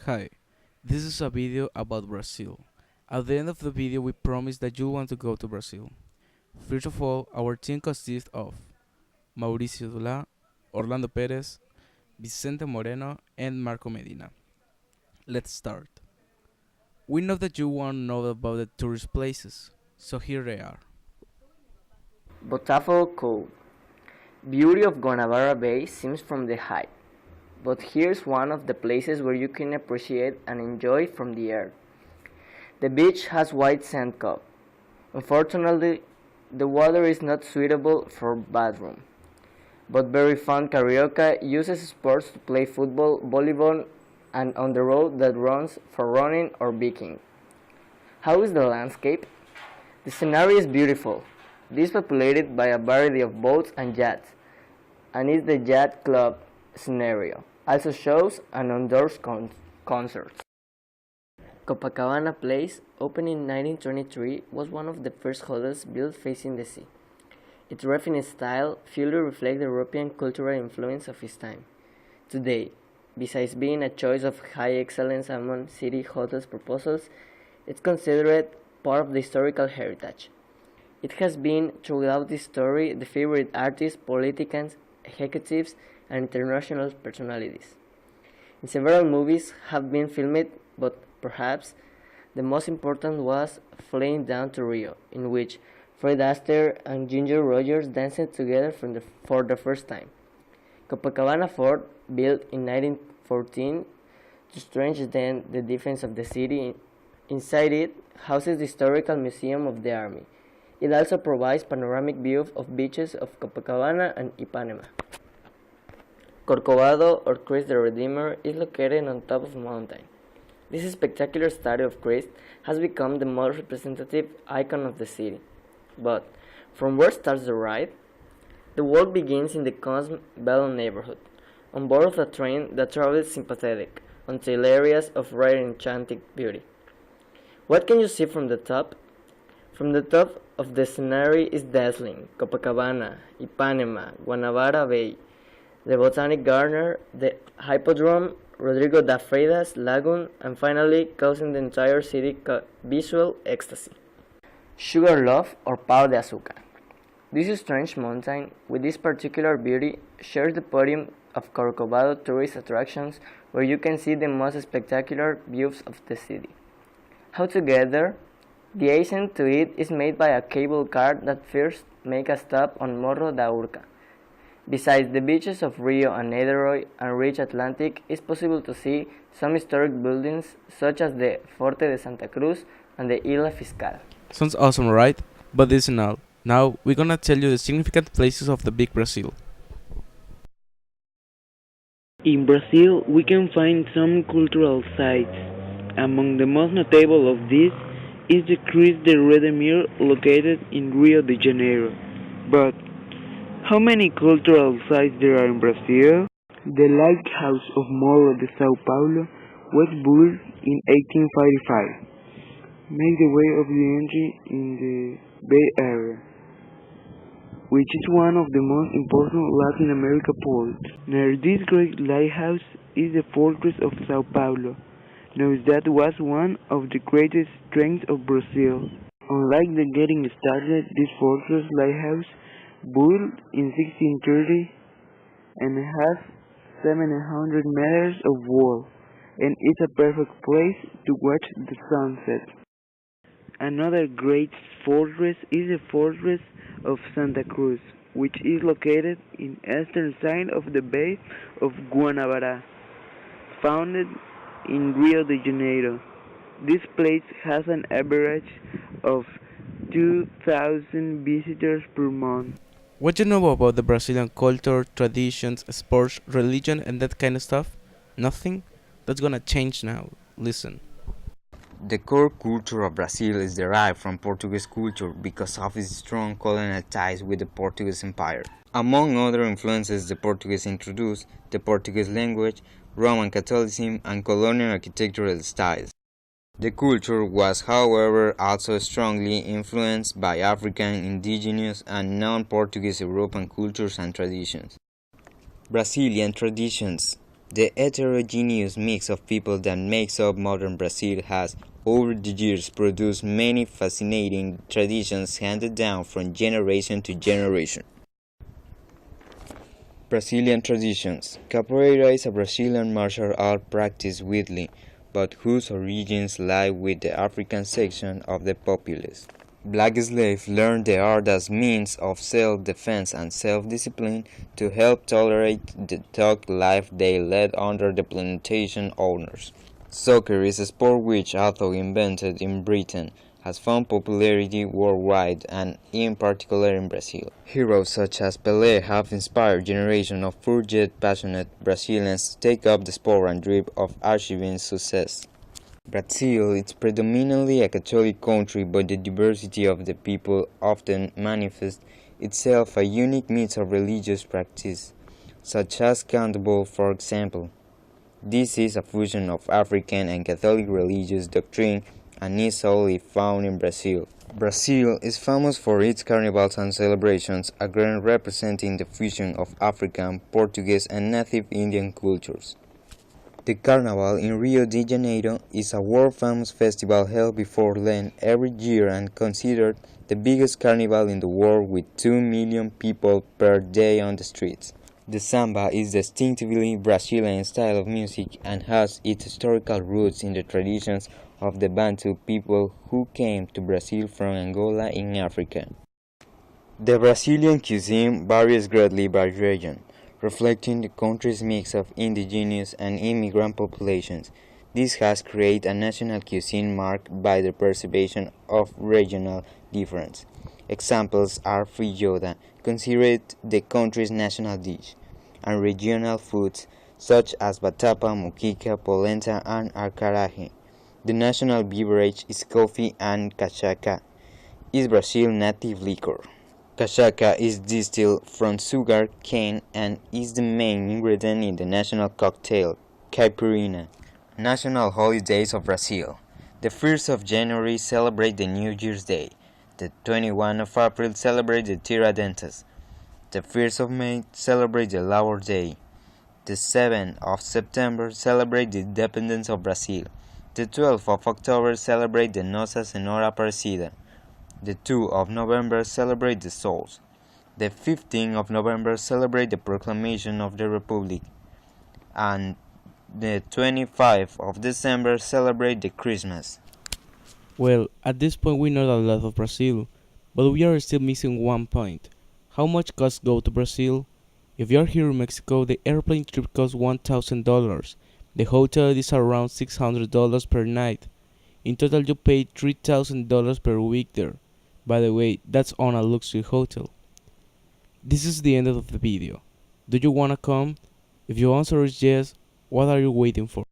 Hi, this is a video about Brazil. At the end of the video, we promise that you'll want to go to Brazil. First of all, our team consists of Mauricio Dula, Orlando Perez, Vicente Moreno, and Marco Medina. Let's start. We know that you want to know about the tourist places, so here they are. Botafogo Cove. Beauty of Guanabara Bay seems from the height, but here's one of the places where you can appreciate and enjoy from the air. The beach has white sand cup. Unfortunately, the water is not suitable for bathroom, but very fun karaoke uses sports to play football, volleyball, and on the road that runs for running or biking. How is the landscape? The scenery is beautiful. It is populated by a variety of boats and yachts, and is the yacht club scenario. Also shows and outdoors concerts. Copacabana Place, opened in 1923, was one of the first hotels built facing the sea. Its refined style fully reflects the European cultural influence of its time. Today, besides being a choice of high excellence among city hotels proposals, it's considered part of the historical heritage. It has been, throughout history, the favorite artists, politicians, executives, and international personalities. And several movies have been filmed, but perhaps the most important was Flying Down to Rio, in which Fred Astaire and Ginger Rogers danced together for the first time. Copacabana Fort, built in 1914 to strengthen the defense of the city. Inside it houses the Historical Museum of the Army. It also provides panoramic view of beaches of Copacabana and Ipanema. Corcovado, or Christ the Redeemer, is located on top of a mountain. This spectacular statue of Christ has become the most representative icon of the city. But from where starts the ride? The walk begins in the Cosme Bellon neighborhood, on board of a train that travels sympathetic until areas of rare enchanting beauty. What can you see from the top? From the top of the scenery is dazzling Copacabana, Ipanema, Guanabara Bay, the Botanic Garden, the Hippodrome, Rodrigo da Freitas Lagoon, and finally causing the entire city visual ecstasy. Sugarloaf, or Pau de Azúcar. This strange mountain, with this particular beauty, shares the podium of Corcovado tourist attractions, where you can see the most spectacular views of the city. How to get there? The ascent to it is made by a cable car that first makes a stop on Morro da Urca. Besides the beaches of Rio and Niterói and rich Atlantic, it's possible to see some historic buildings such as the Forte de Santa Cruz and the Isla Fiscal. Sounds awesome, right? But this is not. Now we're gonna tell you the significant places of the big Brazil. In Brazil, we can find some cultural sites. Among the most notable of these is the Cristo de Redentor located in Rio de Janeiro. But how many cultural sites there are in Brazil? The Lighthouse of Morro de São Paulo was built in 1855, made the way of the entry in the Bay Area, which is one of the most important Latin American ports. Near this great lighthouse is the fortress of São Paulo, known that was one of the greatest strengths of Brazil. Unlike the getting started, this fortress lighthouse, built in 1630, and has 700 meters of wall, and is a perfect place to watch the sunset. Another great fortress is the fortress of Santa Cruz, which is located in eastern side of the Bay of Guanabara, founded in Rio de Janeiro. This place has an average of 2,000 visitors per month. What do you know about the Brazilian culture, traditions, sports, religion, and that kind of stuff? Nothing? That's gonna change now. Listen. The core culture of Brazil is derived from Portuguese culture because of its strong colonial ties with the Portuguese Empire. Among other influences, the Portuguese introduced the Portuguese language, Roman Catholicism, and colonial architectural styles. The culture was, however, also strongly influenced by African, indigenous, and non-Portuguese European cultures and traditions. Brazilian traditions. The heterogeneous mix of people that makes up modern Brazil has, over the years, produced many fascinating traditions handed down from generation to generation. Brazilian traditions. Capoeira is a Brazilian martial art practiced widely, but whose origins lie with the African section of the populace. Black slaves learned the art as means of self-defense and self-discipline to help tolerate the thug life they led under the plantation owners. Soccer is a sport which, although invented in Britain, has found popularity worldwide and in particular in Brazil. Heroes such as Pelé have inspired generations of yet passionate Brazilians to take up the sport and dream of achieving success. Brazil is predominantly a Catholic country, but the diversity of the people often manifests itself a unique mix of religious practice, such as Candomblé, for example. This is a fusion of African and Catholic religious doctrine and is only found in Brazil. Brazil is famous for its carnivals and celebrations, again representing the fusion of African, Portuguese, and native Indian cultures. The Carnival in Rio de Janeiro is a world-famous festival held before Lent every year and considered the biggest carnival in the world with 2 million people per day on the streets. The samba is distinctively Brazilian style of music and has its historical roots in the traditions of the Bantu people who came to Brazil from Angola in Africa. The Brazilian cuisine varies greatly by region, reflecting the country's mix of indigenous and immigrant populations. This has created a national cuisine marked by the preservation of regional difference. Examples are feijoada, considered the country's national dish, and regional foods such as batata, moqueca, polenta, and acarajé. The national beverage is coffee, and cachaça is Brazil's native liquor. Cachaça is distilled from sugar cane and is the main ingredient in the national cocktail, caipirinha. National holidays of Brazil. The 1st of January celebrate the New Year's Day. The 21st of April celebrate the Tiradentes. The 1st of May celebrate the Labor Day. The 7th of September celebrate the independence of Brazil. The 12th of October celebrate the Nossa Senhora Aparecida. The 2nd of November celebrate the Souls. The 15th of November celebrate the proclamation of the Republic. And the 25th of December celebrate the Christmas. Well, at this point we know a lot of Brazil, but we are still missing one point. How much costs go to Brazil? If you are here in Mexico, the airplane trip costs $1,000. The hotel is around $600 per night. In total you pay $3,000 per week there. By the way, that's on a luxury hotel. This is the end of the video. Do you wanna come? If your answer is yes, what are you waiting for?